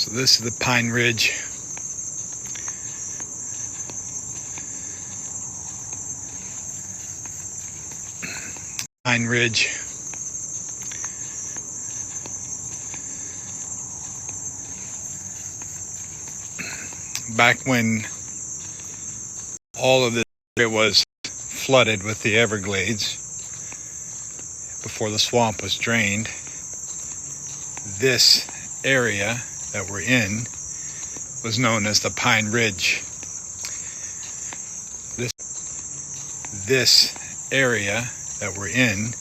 So this is the Pine Ridge. Pine Ridge. Back when all of this area was flooded with the Everglades, before the swamp was drained, this area that we're in was known as the Pine Ridge. This area that we're in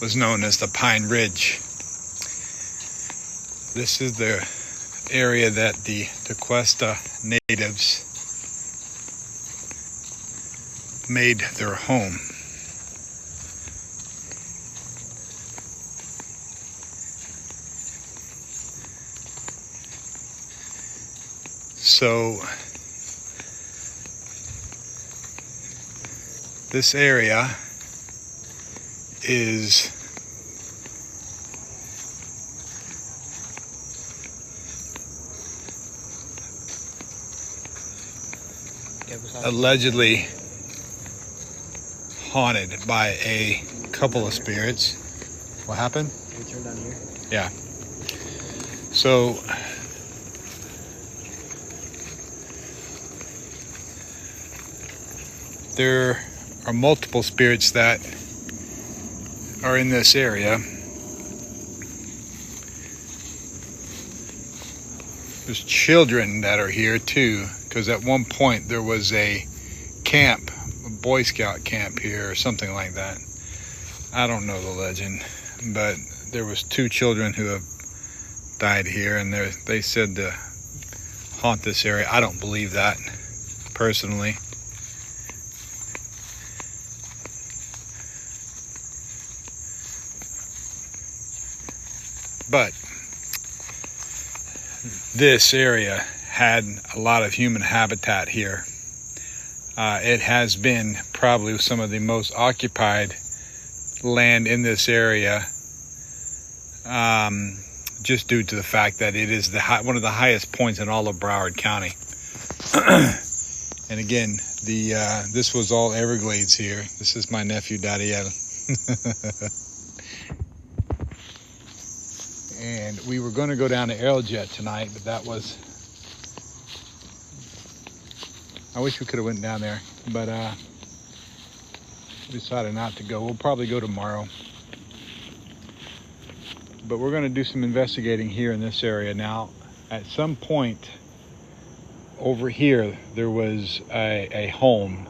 was known as the Pine Ridge. This is the area that the Tequesta natives made their home. So this area is allegedly haunted by a couple of spirits. What happened? Can we turn down here? Yeah. So there are multiple spirits that are in this area. There's children that are here too, because at one point there was a camp, a Boy Scout camp here or something like that. I don't know the legend, but there was 2 children who have died here, and they said to haunt this area. I don't believe that personally. But this area had a lot of human habitat here. It has been probably some of the most occupied land in this area, just due to the fact that it is one of the highest points in all of Broward County. And again, this was all Everglades here. This is my nephew Dadiel. And we were going to go down to Aerojet tonight, but I wish we could have went down there, but we decided not to go. We'll probably go tomorrow. But we're going to do some investigating here in this area. Now, at some point over here, there was a home.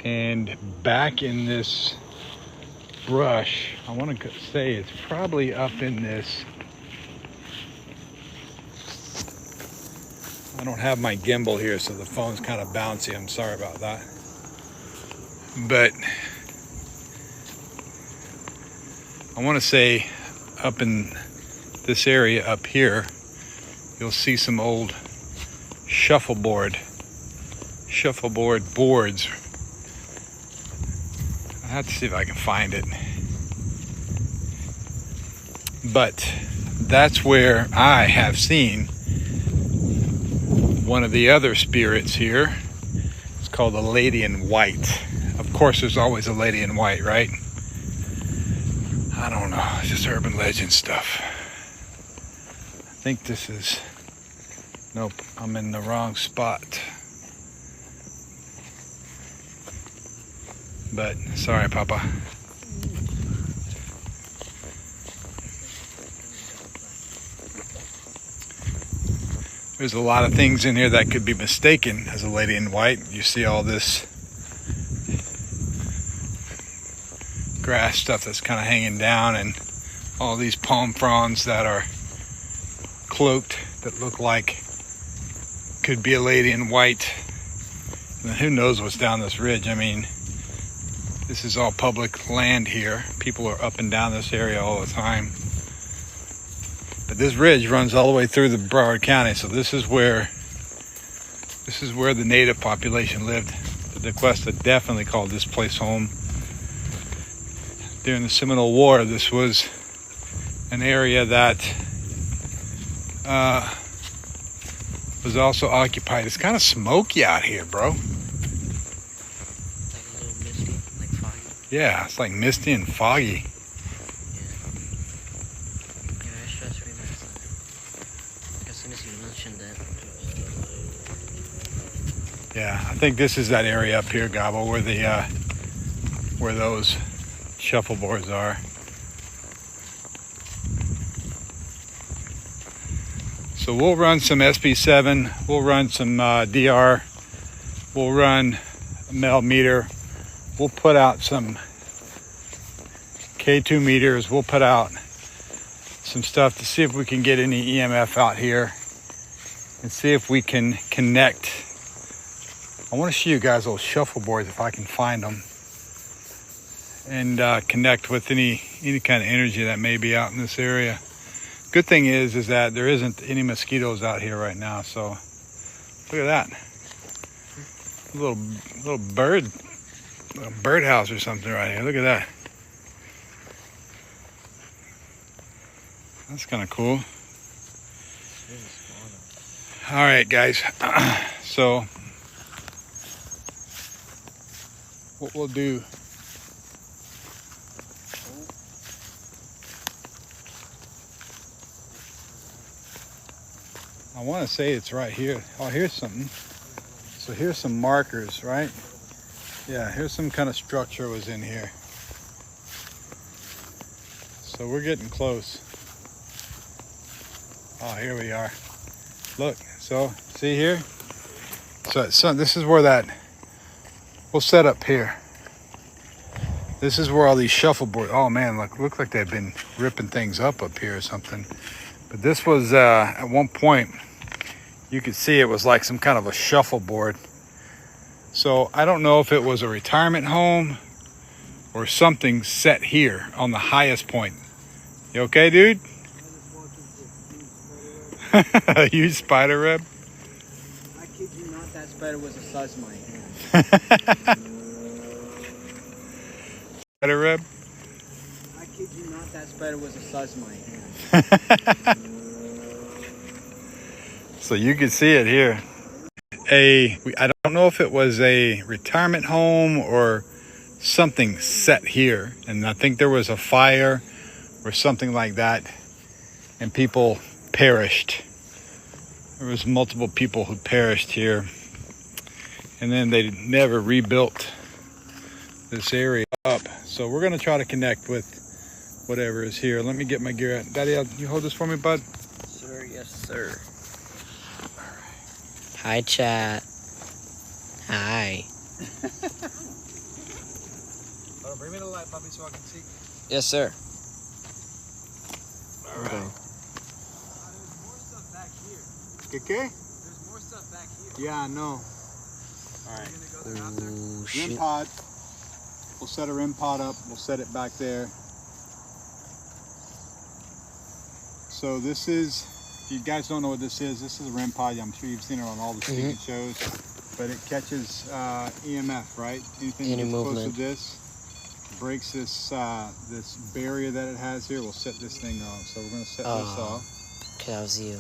And back in this brush, I want to say it's probably up in this. I don't have my gimbal here, so the phone's kind of bouncy. I'm sorry about that. But I want to say up in this area up here, you'll see some old shuffleboard boards. I have to see if I can find it. But that's where I have seen one of the other spirits here. It's called the Lady in White. Of course, there's always a lady in white, right? I don't know. It's just urban legend stuff. I think this is... Nope, I'm in the wrong spot. But, sorry, Papa. There's a lot of things in here that could be mistaken as a lady in white. You see all this grass stuff that's kind of hanging down, and all these palm fronds that are cloaked that look like could be a lady in white. And who knows what's down this ridge? I mean, this is all public land here. People are up and down this area all the time. But this ridge runs all the way through the Broward County, so this is where the native population lived. The Tequesta definitely called this place home. During the Seminole War, this was an area that was also occupied. It's kind of smoky out here, bro. Like a little misty, like foggy. Yeah, it's like misty and foggy. Yeah, I just realized that. Like as soon as you mentioned that. Yeah, I think this is that area up here, Gabo, where the where those shuffleboards are. So we'll run some SB7, we'll run some DR, we'll run a mel meter, we'll put out some K2 meters, we'll put out some stuff to see if we can get any EMF out here and see if we can connect. I want to show you guys those shuffleboards if I can find them, and connect with any kind of energy that may be out in this area. Good thing is that there isn't any mosquitoes out here right now. So look at that, little birdhouse or something right here. Look at that. That's kind of cool. All right, guys. So what we'll do, I want to say it's right here. Oh, here's something. So here's some markers, right? Yeah, here's some kind of structure was in here. So we're getting close. Oh, here we are. Look, so see here? So this is where that, we'll set up here. This is where all these shuffleboard, oh man, look like they've been ripping things up here or something. But this was, at one point, you could see it was like some kind of a shuffleboard. So I don't know if it was a retirement home or something set here on the highest point. You okay, dude? A huge spider web? I kid you not, that spider was the size of my hand. Spider web? I kid you not, that spider was the size of my hand. So you can see it here. I don't know if it was a retirement home or something set here. And I think there was a fire or something like that. And people perished. There was multiple people who perished here. And then they never rebuilt this area up. So we're going to try to connect with whatever is here. Let me get my gear out. Daddy, you hold this for me, bud? Sir, yes, sir. Hi, chat. Hi. Oh, bring me the light, puppy, so I can see. Yes, sir. All right. There's more stuff back here. Okay? There's more stuff back here. Yeah, I know. All right. You're gonna go there after? Ooh, REM shoot. pod. We'll set a REM pod up. We'll set it back there. So this is, if you guys don't know what this is a REM pod. I'm sure you've seen it on all the speaking shows, but it catches EMF, right? Anything Any that's close movement. to this breaks this this barrier that it has here. We'll set this thing off. So we're going to set this off. Okay, that was you.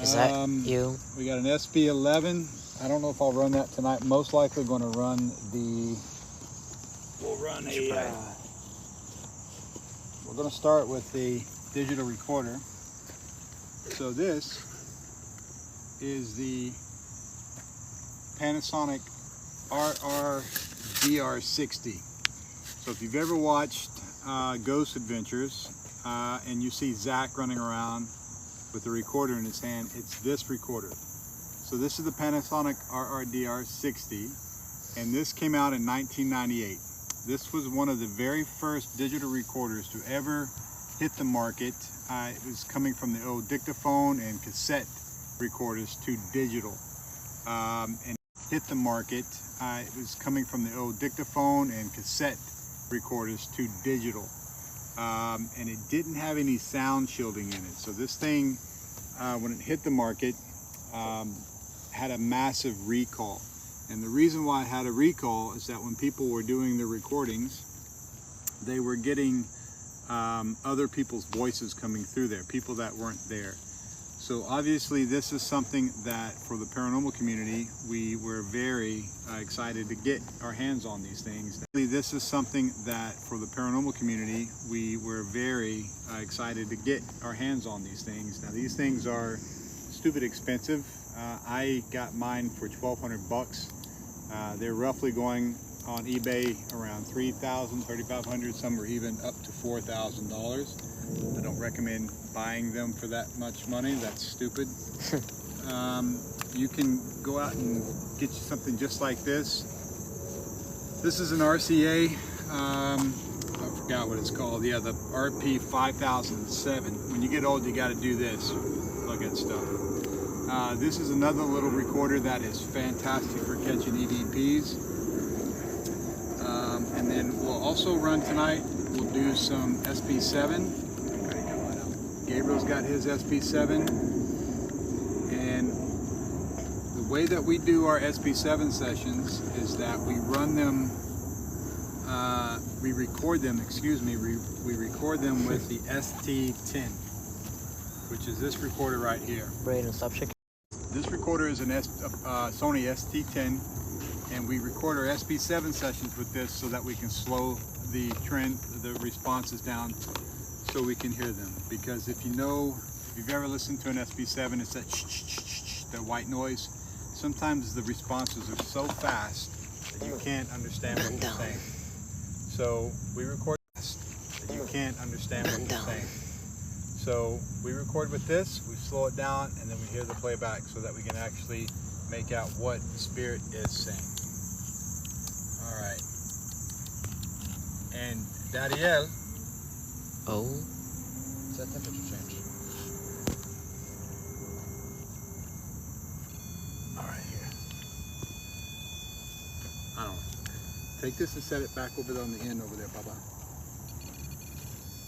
Is that you? We got an SB11. I don't know if I'll run that tonight. Most likely going to run the. We'll run a. We're going to start with the digital recorder. So this is the Panasonic DR60. So if you've ever watched Ghost Adventures and you see Zach running around with the recorder in his hand, it's this recorder. So this is the Panasonic DR60, and this came out in 1998. This was one of the very first digital recorders to ever hit the market. It was coming from the old dictaphone and cassette recorders to digital, and hit the market. It was coming from the old dictaphone and cassette recorders to digital, and it didn't have any sound shielding in it. So this thing, when it hit the market, had a massive recall. And the reason why it had a recall is that when people were doing their recordings, they were getting other people's voices coming through there, people that weren't there. So obviously this is something that for the paranormal community, we were very excited to get our hands on these things. This is something that for the paranormal community, we were very excited to get our hands on these things. Now these things are stupid expensive. I got mine for 1,200 bucks. They're roughly going on eBay around $3,000, $3,500, some are even up to $4,000. I don't recommend buying them for that much money. That's stupid. You can go out and get you something just like this. This is an RCA. I forgot what it's called. Yeah, the RP 5007. When you get old, you got to do this. Look at stuff. This is another little recorder that is fantastic for catching EVPs. And then we'll also run tonight. We'll do some SP7. Gabriel's got his SP7, and the way that we do our SP7 sessions is that we run them, we record them with the ST10, which is this recorder right here. Brayden, stop shaking. This recorder is an Sony ST10, and we record our SP7 sessions with this so that we can slow the responses down so we can hear them. Because if you've ever listened to an SB7, it's that that white noise. Sometimes the responses are so fast that you can't understand what they're saying. So we record fast that you can't understand what they're saying. So we record with this, we slow it down, and then we hear the playback so that we can actually make out what the spirit is saying. All right. And Dariel. Oh. Is that temperature change? All right, here. I don't know. Take this and set it back over there on the end over there, Papa.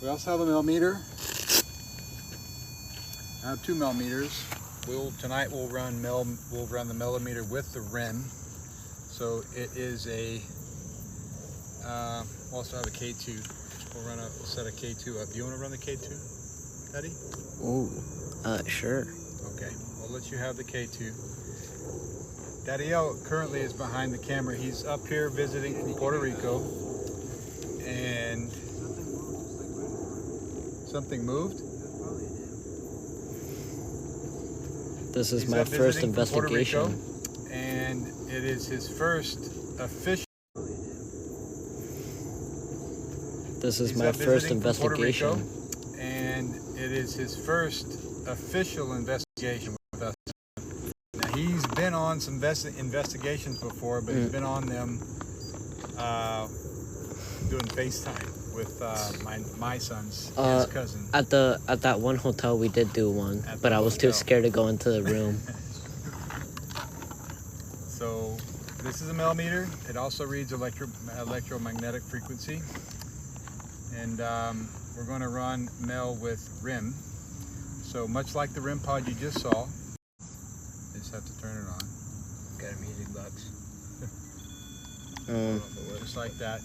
We also have a millimeter. I have 2 millimeters. Tonight we'll run the millimeter with the rim. So it is a. We'll also have a K2. We'll set a K2 up. Do you want to run the K2, Teddy? Ooh, sure. Okay, we'll let you have the K2. Dadiel currently is behind the camera. He's up here visiting from Puerto Rico. And something moved? This is my first investigation. Rico, and it is his first official. This is my first investigation. Rico, and it is his first official investigation with us. Now, he's been on some investigations before, but he's been on them doing FaceTime with my son's his cousin. At that one hotel we did do one, but I was too scared to go into the room. So this is a millimeter. It also reads electromagnetic frequency. And we're going to run Mel with rim. So much like the rim pod you just saw, you just have to turn it on. Got a music box. Just like that.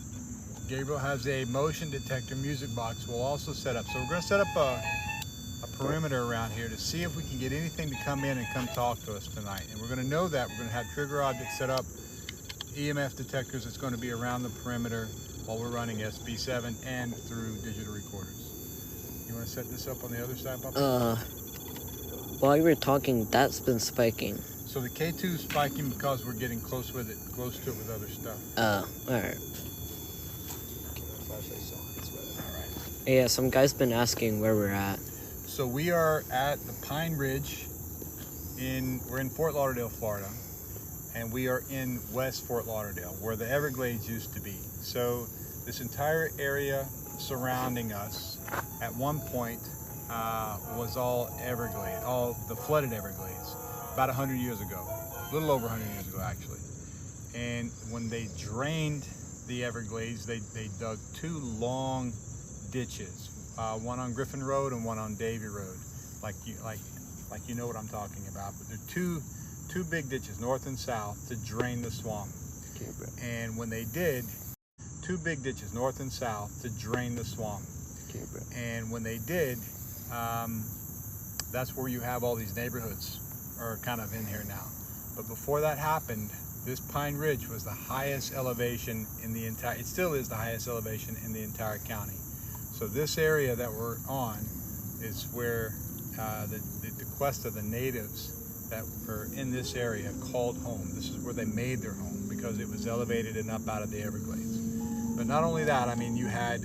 Gabriel has a motion detector music box we'll also set up. So we're going to set up a perimeter around here to see if we can get anything to come in and come talk to us tonight. And we're going to know that. We're going to have trigger objects set up, EMF detectors that's going to be around the perimeter while we're running SB7 and through digital recorders. You want to set this up on the other side, Papa? While you were talking, that's been spiking. So the K2 is spiking because we're getting close to it with other stuff. Alright. Alright. Yeah, some guy's been asking where we're at. So we are at the Pine Ridge we're in Fort Lauderdale, Florida. And we are in West Fort Lauderdale, where the Everglades used to be. So this entire area surrounding us at one point was all Everglades, all the flooded Everglades, about 100 years ago, a little over 100 years ago actually. And when they drained the Everglades, they dug 2 long ditches, one on Griffin Road and one on Davie Road, like you know what I'm talking about. But they're two big ditches, north and south, to drain the swamp. Okay, bro. And when they did, 2 big ditches, north and south, to drain the swamp. Okay, bro. And when they did, that's where you have all these neighborhoods are kind of in here now. But before that happened, this Pine Ridge was the highest elevation in the entire, it still is the highest elevation in the entire county. So this area that we're on is where the quest of the natives that were in this area called home. This is where they made their home because it was elevated and up out of the Everglades. But not only that, I mean, you had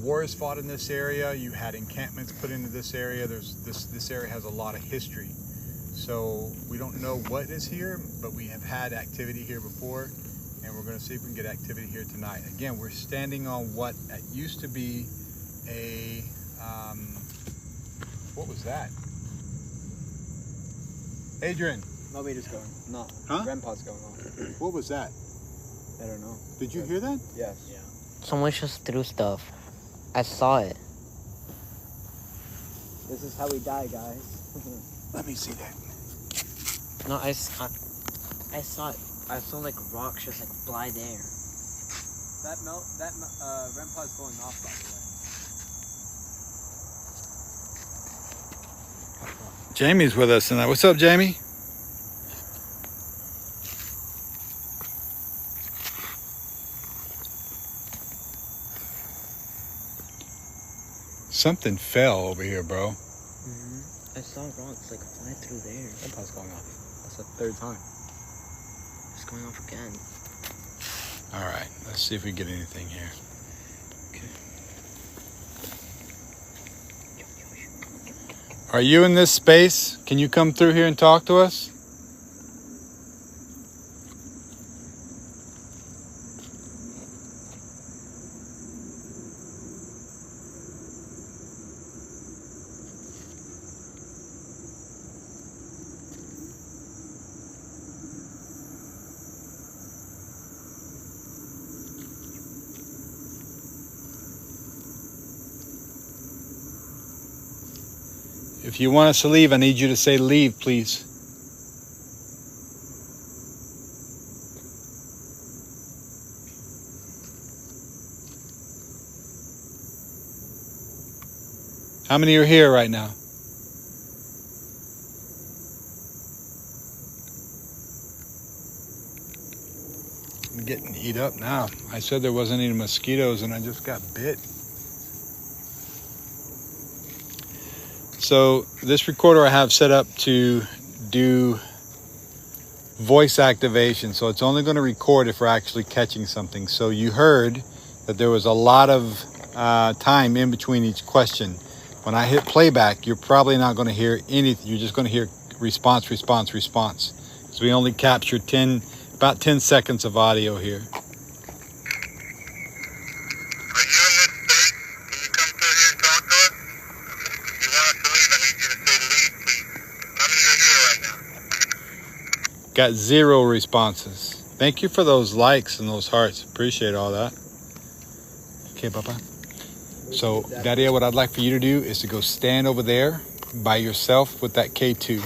wars fought in this area. You had encampments put into this area. This area has a lot of history. So we don't know what is here, but we have had activity here before, and we're going to see if we can get activity here tonight. Again, we're standing on what used to be a what was that? Adrian. Nobody's going. No. Huh? Grandpa's going on. What was that? I don't know. Did you hear that? Yes. Yeah. Someone just threw stuff. I saw it. This is how we die, guys. Let me see that. No, I saw it. I saw like rocks just like fly there. That Grandpa's going off, by the way. Jamie's with us tonight. What's up, Jamie? Something fell over here, bro. I saw rocks like fly through there. Grandpa's going off. That's the third time. It's going off again. All right, let's see if we get anything here. Are you in this space? Can you come through here and talk to us? If you want us to leave, I need you to say leave, please. How many are here right now? I'm getting eat up now. I said there wasn't any mosquitoes and I just got bit. So this recorder I have set up to do voice activation. So it's only going to record if we're actually catching something. So you heard that there was a lot of time in between each question. When I hit playback, you're probably not going to hear anything. You're just going to hear response, response, response. So we only capture about 10 seconds of audio here. Got 0 responses. Thank you for those likes and those hearts. Appreciate all that. Okay, Papa. So, Daddy, what I'd like for you to do is to go stand over there by yourself with that K2.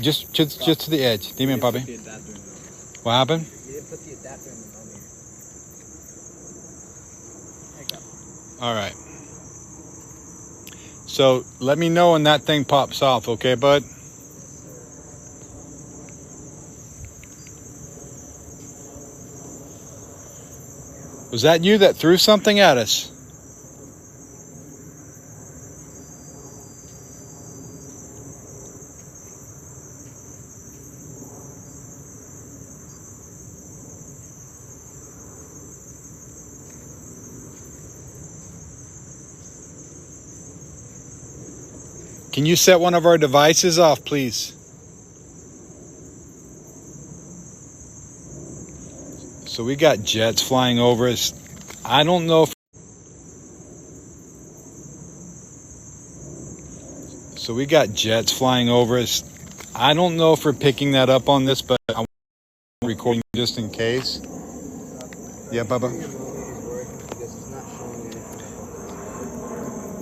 Just to the edge. Dime, Papi. What happened? You didn't put the adapter in the dummy. All right. So, let me know when that thing pops off, okay, bud? Was that you that threw something at us? Can you set one of our devices off, please? So we got jets flying over us. I don't know if... So we got jets flying over us. I don't know if we're picking that up on this, but I'm recording just in case. Yeah, Bubba?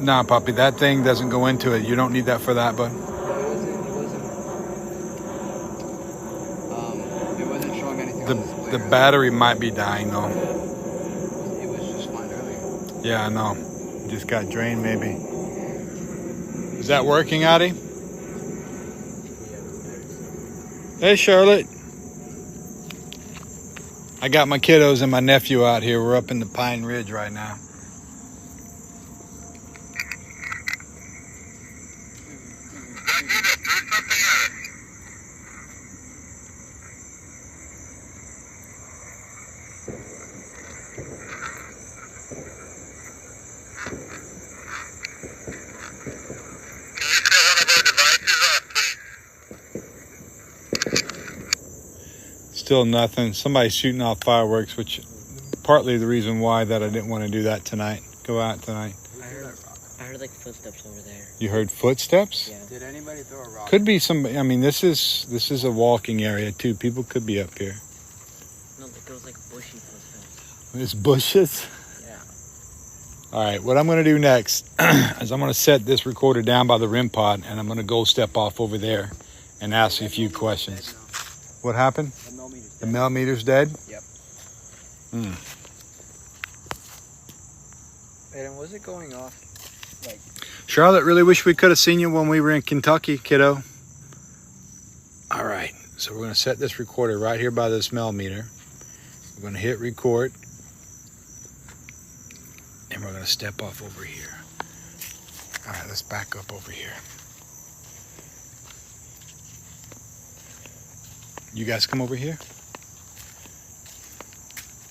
Nah, Poppy, that thing doesn't go into it. You don't need that for that, bud. It wasn't showing anything on display. The battery might be dying, though. It was just fine earlier. Yeah, I know. Just got drained, maybe. Is that working, Adi? Hey, Charlotte. I got my kiddos and my nephew out here. We're up in the Pine Ridge right now. Still nothing. Somebody's shooting off fireworks, which partly the reason why that I didn't want to do that tonight. Go out tonight. I heard like footsteps over there. You heard footsteps? Yeah. Did anybody throw a rock? Could be somebody. I mean, this is a walking area too. People could be up here. No, but there was like bushy footsteps. There's bushes. Yeah. All right, what I'm going to do next is I'm going to set this recorder down by the REM pod, and I'm going to go step off over there and ask you a few questions. What happened? The millimeter's dead? Yep. Hmm. And was it going off? Like, Charlotte, really wish we could have seen you when we were in Kentucky, kiddo. All right, so we're going to set this recorder right here by this millimeter. We're going to hit record. And we're going to step off over here. All right, let's back up over here. You guys come over here.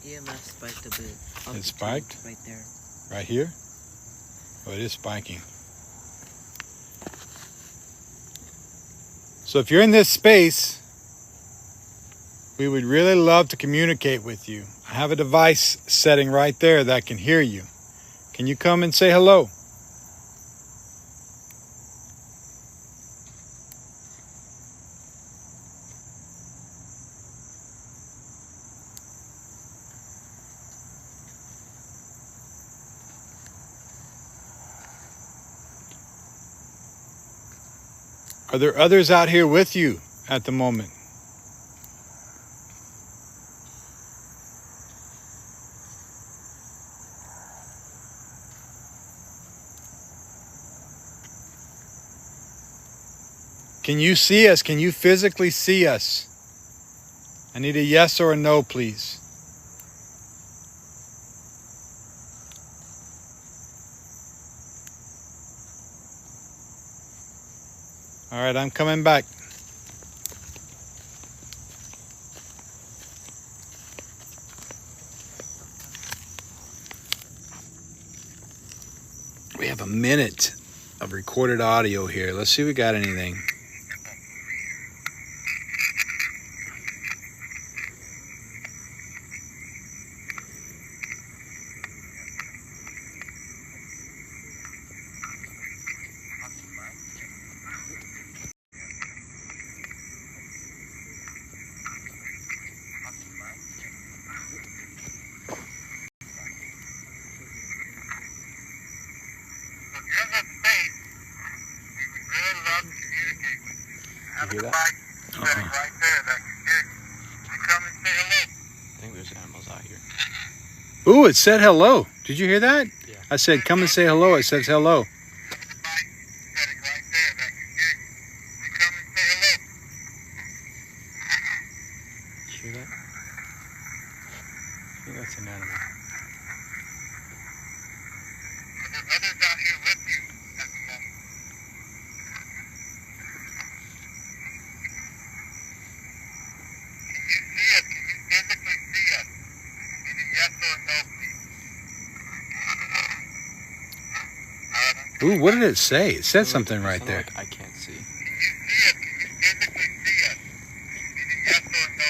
EMF spiked a bit. It spiked? Right there. Right here? Oh, it is spiking. So if you're in this space, we would really love to communicate with you. I have a device setting right there that can hear you. Can you come and say hello? Are there others out here with you at the moment? Can you see us? Can you physically see us? I need a yes or a no, please. All right, I'm coming back. We have a minute of recorded audio here. Let's see if we got anything. You hear that? Right there, that can hear you. You come and say hello. I think there's animals out here. Ooh, it said hello. Did you hear that? Yeah. I said, come and say hello. It says hello. Setting right there, that can hear you. You come and say hello. Did you hear that? I think that's an animal. Are there others out here with you at the moment? Can you see us? Can you physically see us? Need a yes or a no, please. Ooh, what did it say? It said something right there. Like I can't see. Can you see us? Can you physically see us? Need a yes or a no,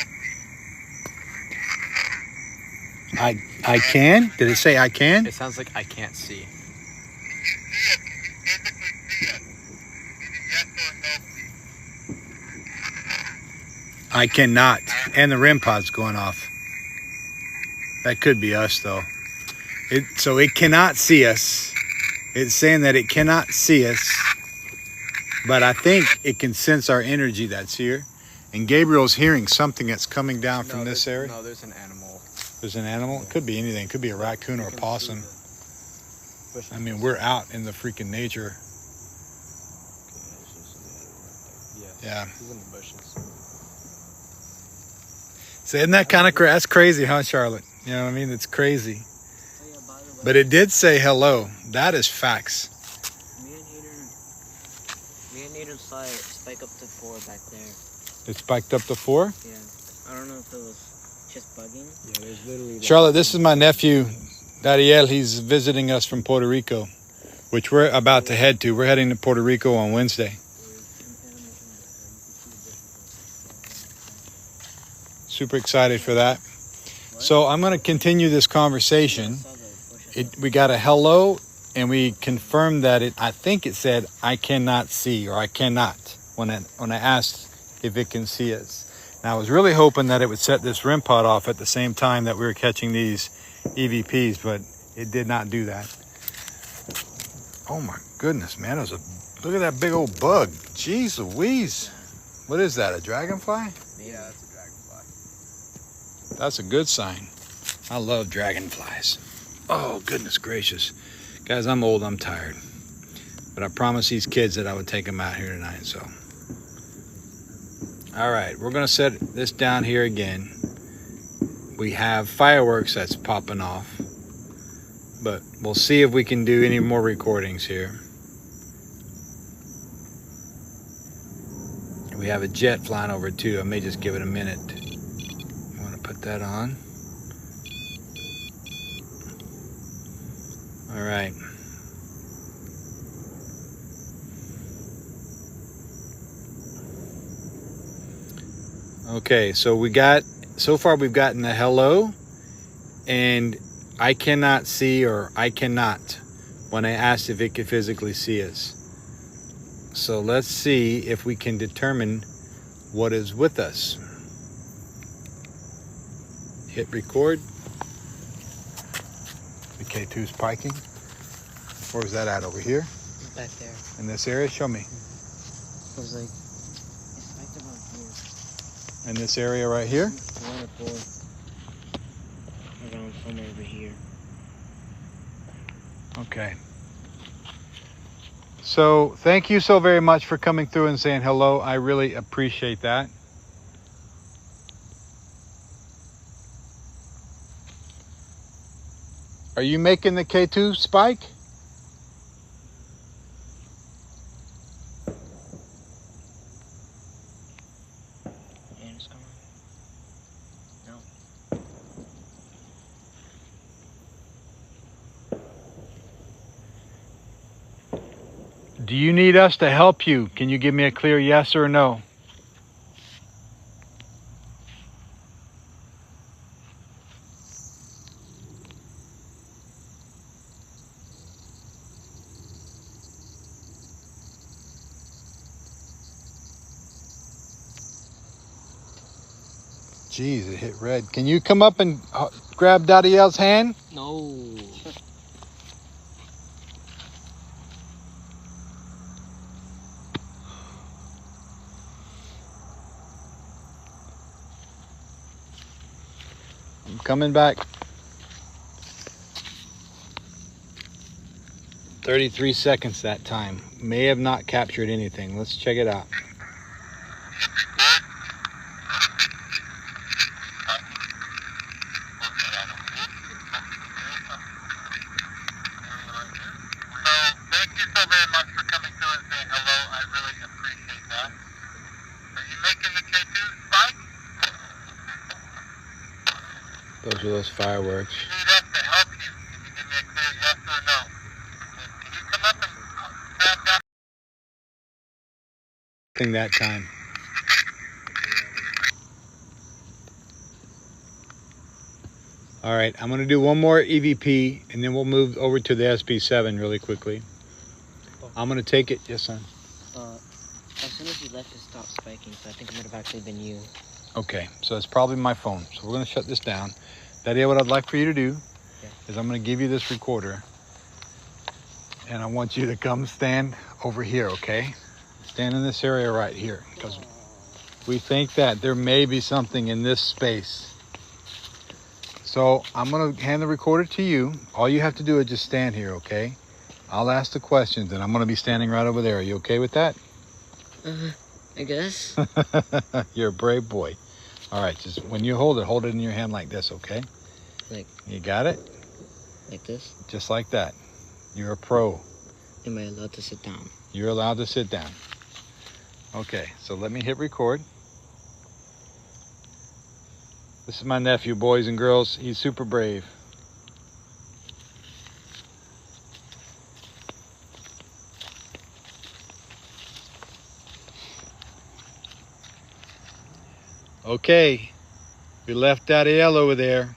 please. I can? Did it say I can? It sounds like I can't see. Can you see us? Can you physically see us? Need a yes or a no, please. I cannot. And the REM pod's going off. That could be us, though. So it cannot see us. It's saying that it cannot see us. But I think it can sense our energy that's here. And Gabriel's hearing something that's coming down from this area. No, there's an animal. There's an animal? It could be anything. It could be a raccoon or a possum. I mean, we're out in the freaking nature. Yeah. He's in the bushes. So isn't that kind of that's crazy, huh, Charlotte? You know what I mean? It's crazy. Oh yeah, by the way, But it did say hello. That is facts. me and Hayden saw it spike up to 4 back there. It spiked up to 4. Yeah. I don't know if it was just bugging. Yeah, there's literally. Charlotte, this is my nephew, Dariel. He's visiting us from Puerto Rico, which we're about to head to. We're heading to Puerto Rico on Wednesday. Super excited for that. So I'm going to continue this conversation. We got a hello, and we confirmed that I think it said, I cannot see, or I cannot, when I asked if it can see us. And I was really hoping that it would set this REM pod off at the same time that we were catching these EVPs, but it did not do that. Oh my goodness, man. Look at that big old bug. Jeez Louise. What is that, a dragonfly? Yeah, that's a dragonfly. That's a good sign. I love dragonflies. Oh, goodness gracious. Guys, I'm old, I'm tired. But I promised these kids that I would take them out here tonight, so. All right, we're gonna set this down here again. We have fireworks that's popping off, but we'll see if we can do any more recordings here. We have a jet flying over too. I may just give it a minute. I want to put that on. All right. Okay, so so far we've gotten a hello and I cannot see, or I cannot, when I asked if it could physically see us. So let's see if we can determine what is with us. Hit record. The K2 spiking. Where was that at? Over here? Back there. In this area? Show me. It was like, it spiked about here. In this area right here? 1 or 4. Around somewhere over here. Okay. So thank you so very much for coming through and saying hello. I really appreciate that. Are you making the K2 spike? And it's gone. No. Do you need us to help you? Can you give me a clear yes or no? Jeez, it hit red. Can you come up and grab Dadiel's hand? No. I'm coming back. 33 seconds that time. May have not captured anything. Let's check it out. Those are those fireworks. Need us to help you. Can you give me a clear yes or no? Can you come up and grab that? Thing that time. All right, I'm going to do one more EVP and then we'll move over to the SB7 really quickly. I'm going to take it. Yes, son. As soon as you left, it stopped spiking, so I think it might have actually been you. Okay, so it's probably my phone. So we're going to shut this down. That is what I'd like for you to do. Yeah. Is I'm going to give you this recorder. And I want you to come stand over here, okay? Stand in this area right here. Because we think that there may be something in this space. So I'm going to hand the recorder to you. All you have to do is just stand here, okay? I'll ask the questions, and I'm going to be standing right over there. Are you okay with that? I guess. You're a brave boy. All right, just when you hold it in your hand like this, okay? Like- You got it? Like this. Just like that. You're a pro. Am I allowed to sit down? You're allowed to sit down. Okay, so let me hit record. This is my nephew, boys and girls. He's super brave. Okay, we left Daddy L over there.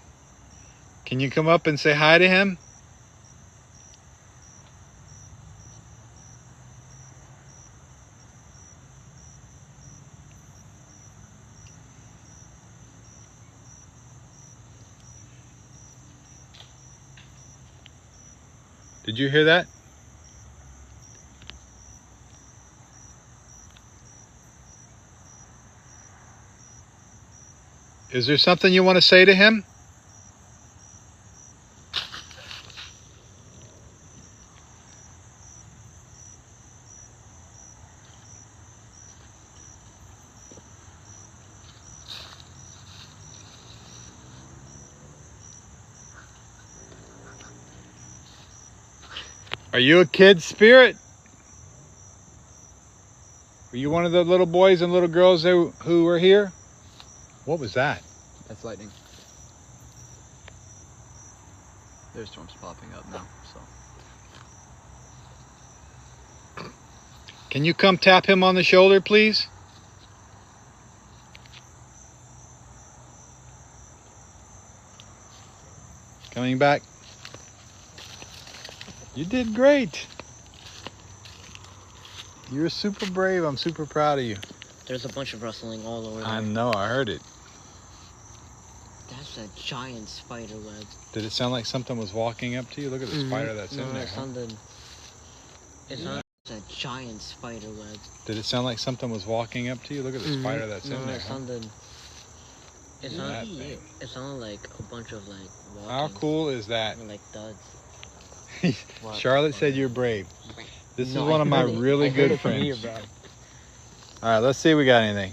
Can you come up and say hi to him? Did you hear that? Is there something you want to say to him? Are you a kid spirit? Were you one of the little boys and little girls who were here? What was that? That's lightning. There's storms popping up now, so. Can you come tap him on the shoulder, please? Coming back. You did great. You're super brave. I'm super proud of you. There's a bunch of rustling all over there. I know, I heard it. That's a giant spider web. Did it sound like something was walking up to you? Look at the spider that's in there. It sounded... It sounded like a giant spider web. Did it sound like something was walking up to you? Look at the spider that's in there. It sounded... It sounded like a bunch of like walking. How cool is that? Like duds. Charlotte said you're brave. This is one of my really good friends. All right, let's see if we got anything.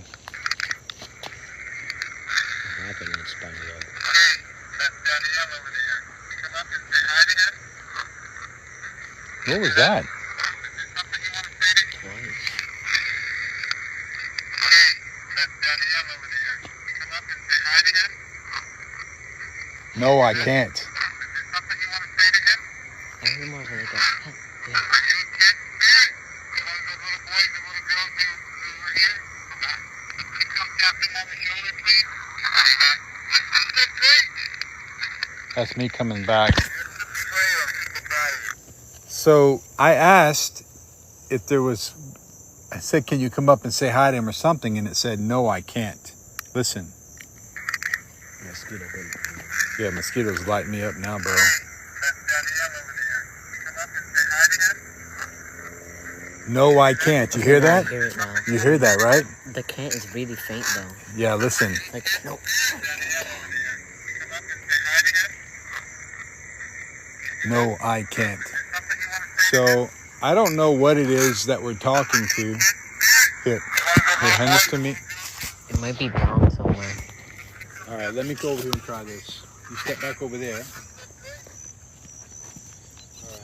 What was that? No, I can't. That's me coming back. So I asked if there was, I said, can you come up and say hi to him or something? And it said, no, I can't. Listen. Mosquito bait. Yeah, mosquitoes light me up now, bro. No, I can't. You hear that? I hear it now. You hear that, right? The can't is really faint though. Yeah, listen. Like, no. No, I can't. So I don't know what it is that we're talking to. Here, hand this to me. It might be brown somewhere. All right, let me go over here and try this. You step back over there. All right.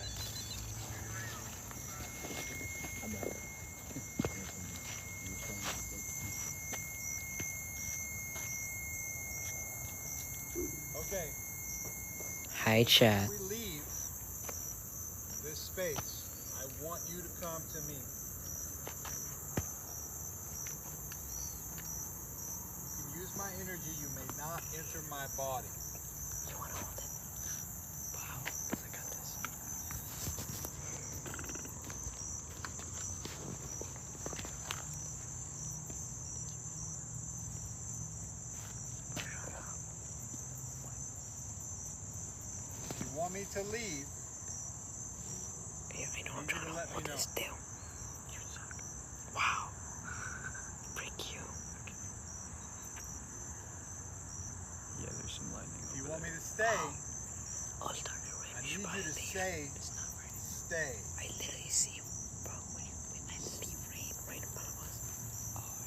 Okay. Hi, chat. We leave this space. I want you to come to me. You can use my energy. You may not enter my body. You want to hold it? Wow, I got this. If you want me to leave, Yeah, I know. I'm you trying to let me hold know. this still. You suck. Wow. Freak you. Yeah, there's some lightning. If you want me to stay, I'll start to I need you to say, It's not ready. stay. I literally see you, bro. When I see rain right in front of us. Oh,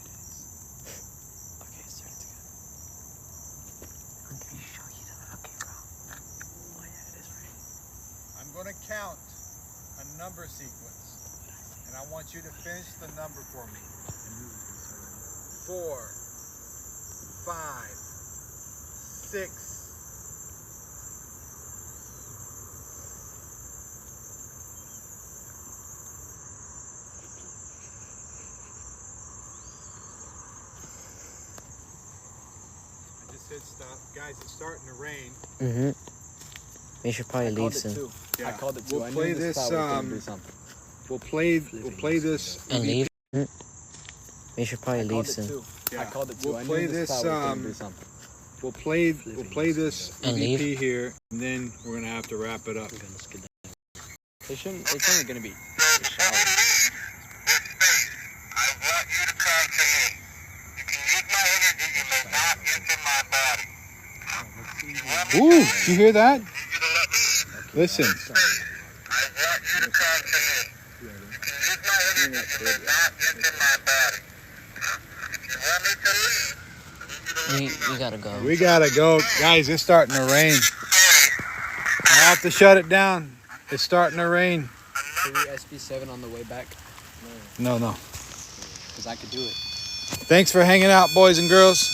count a number sequence, and I want you to finish the number for me. 4, 5, 6. I just hit stop. Guys, it's starting to rain. Mm-hmm. We should probably leave soon. Yeah. I called it too. We'll I knew play this this, power was gonna do something. We'll play this And leave. We should probably I called leave it soon. too. Yeah. I called it too. We'll I play knew this this, power was gonna do something. We'll play this And EVP leave. here, and then we're gonna have to wrap it up. It shouldn't. It's only gonna be. So before we leave this space, I want you to come to me. You can use my energy, you may not enter my body. You want me Ooh, to you hear that? I need you to let me in. Listen. I want you to come to me. You can use my energy, you may not enter my body. If you want me to leave, I need you to We gotta go. We gotta go. Guys, it's starting to rain. I have to shut it down. It's starting to rain. Should we SB7 on the way back? No. Because I could do it. Thanks for hanging out, boys and girls.